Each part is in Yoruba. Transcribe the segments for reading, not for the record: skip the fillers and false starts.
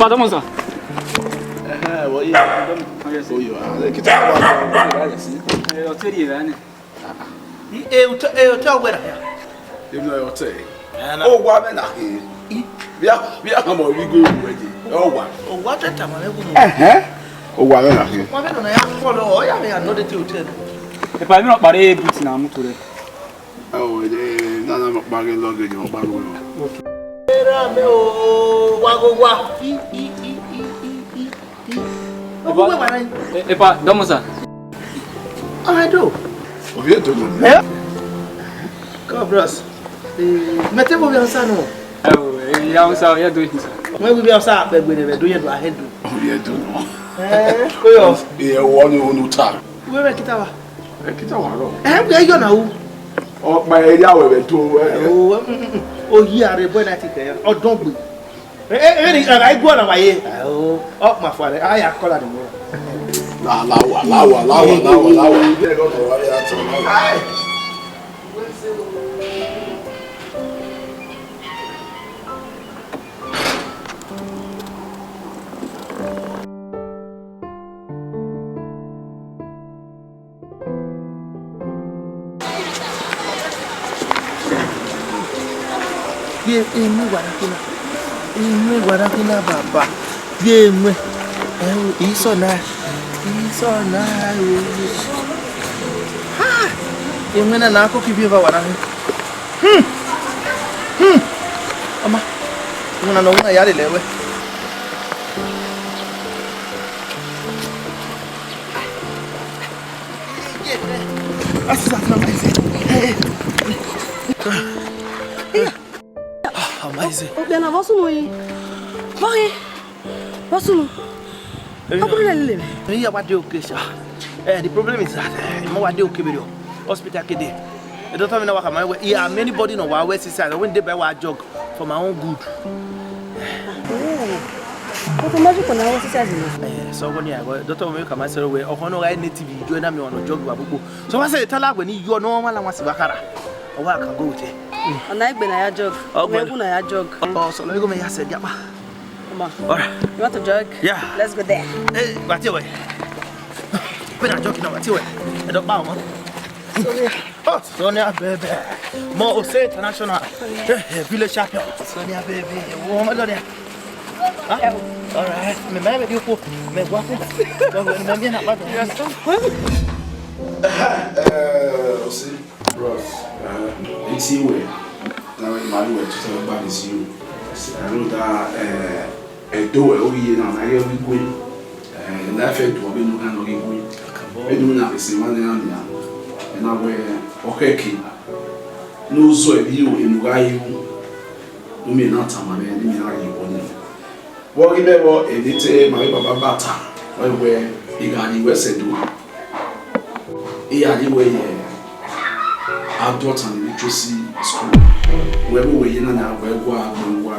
pardon moi ça. Oui, kita ba si. Hotel yi bane. Hotel where ya? You know hotel. Oh, wa be na. Bia come on we go ready. Oh, what that time na go. Oh, wa be na. Wa be na ya follow. Oh, ya me no the hotel. E pa mi no pare boot na moto re. Oh, na bagay luggage mo bago. Okay. Era meu wa. E pa, dá ça. I do. Ouviu tudo? Cabras. Mettez-vous bien ça non? Il y a ça, il y a deux ça. Moi vous bien ça, ben vous devez doyer doit head. Ouviu tudo non? Koyo. E woni onu ta. We be kita wa. Kita wa ro. We yo na wo. O ma eri awe to. O yi are boy na ti ke. O don gbe. Ni I go na wa ye. O ma fa re. Aya kola de mo. Lawa. They go to worry at all. Hi. Ini guarakina baba. Ye iso na. Ha! Yung na ako kibiba wala. Ama. Yung nanong na yari lewe. Asa na mais. Mais. O bena vosu no yi. Vai. Vosu no. Yeah, what do you the problem is that what do you hospital kid. The doctor know what my way. Yeah, many body know why west side when they buy a jog for my own good. What magic on our society? So when you go, doctor will come myself away or no native join me on a jog babuko. So I say tell her when you normal and was bakara. Or I can go with it. And I've been a jog. Oh, when I jog. Oh, so let go me said yapa. Alright. You want to jog? Yeah. Let's go there. Hey, what's your way? When I joke, what's your way? I don't bow. Sonia. Oh, Sonia, baby. More say international. Village champion. Sonia, baby. Woman, Sonia. Alright. Me maybe you go. Me walk. Me me not bad. See, bros. It's you way. Now in my way to tell about is you. I know that do we na na we go na fe do we no kan no go we do na se ma na na na we okeki no zo e bi o enu ga yi no me na ta ma me ni na yi ko ni wo gi be wo edite ma we baba bata we iga ni we se do iya ni we adult and literacy school where we na na we go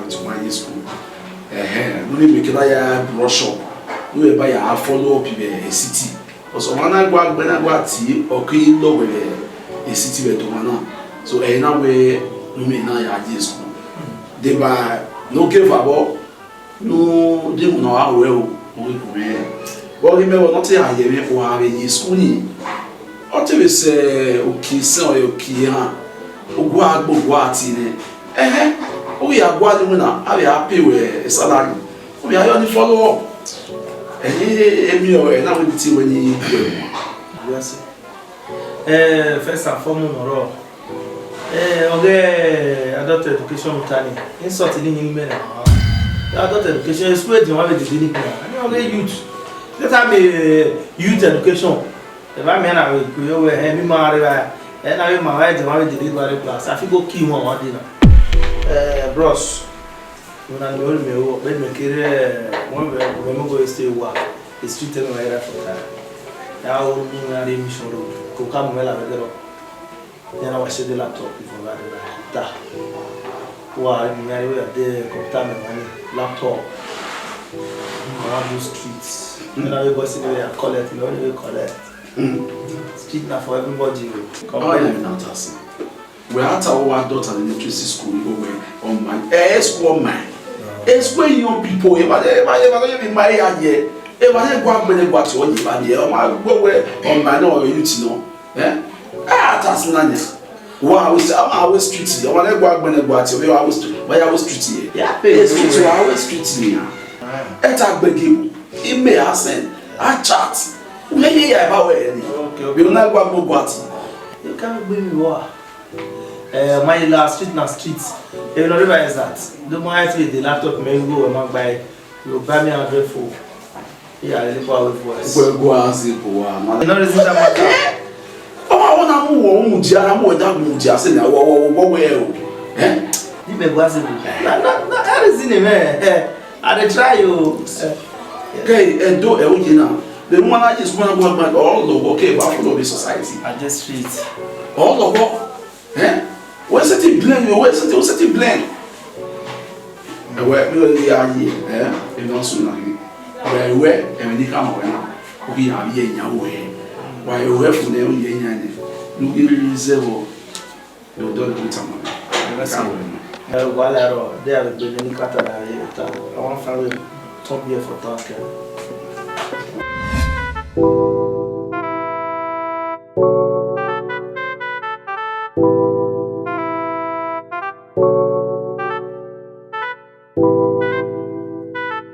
to my school no me make ya brush up no e buy ya follow up a city so when I go ati okay lo we a city we to na so na we no me na ya di school they buy no give about no dey no how well we go but remember not ya ye me for have a school ni o te we say okay so okay ha ogwa agbogwa ati ni we are going to have a happy with salary. We are only follow up. And now we see when you yes. First and foremost, adult education mutani. Insult in England. Adult education is where you have a degree. And youth. Let time youth education. If I mean, I will have me married. And I am my wife, I have a degree class. I think go key one dinner. Bros, when I know me, when me carry one when go stay work, it's treated me right for that. Now we are in mission road. Go come well with the then I was the laptop before that. Why me I wear the computer money laptop. Around those streets. Then I go see where I collect, you know where you collect. Street now for everybody. Come on, not us. We are at our daughter in the literacy school on my school man. It's where young people, if I be married here, if I go up many watch what you are here, go where on my no youth know. Eh? Ah, that's none. Wow, I'm always street. I want to go up many watch, I was street here. Yeah, it's street, I always street here. Attack begin. It may have sent. I chat. Maybe I have okay. We will not go up what. You can't bring me what? My last street na street. You know the is that. The more I see the laptop, may go and buy. You buy me 100 for. Yeah, I live away for us. We'll go as if we are. You know the thing that oh, I want to move. I'm going to move. I said, "What? Eh? You may go as if. No, everything, man. I try you. Okay, and do everything now. The woman I just want to go back all the okay, but follow the society. I just street. All the work. Eh? Where's it blend? Where's it blend? And where we are here, eh? And also now, where and we come away now. We are here in your way. Why you have to know the end? Look at zero. You don't do something. While they have been in Qatar, I want to find top here for talking.